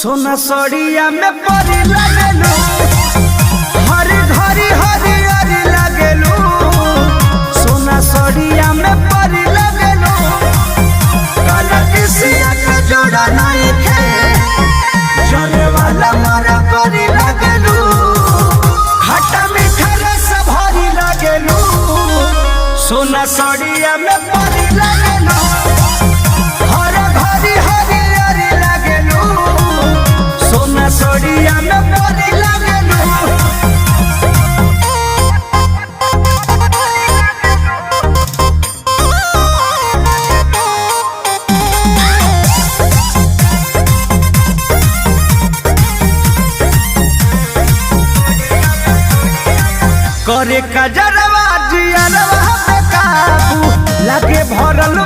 सोना सड़िया में परी लगेलू, हरी घरी हरी हरी लगेलू। सोना सड़िया में परी लगेलू, काला किसिया का जोड़ा नहीं खे, जले वाला मारा परी लगेलू। खट्टा मीठा रस भरी लगेलू, सोना सड़िया में परी लगेलू। सड़िया में परी लगेलू। करे कजरवा जियरवा पे काबू लगे भरल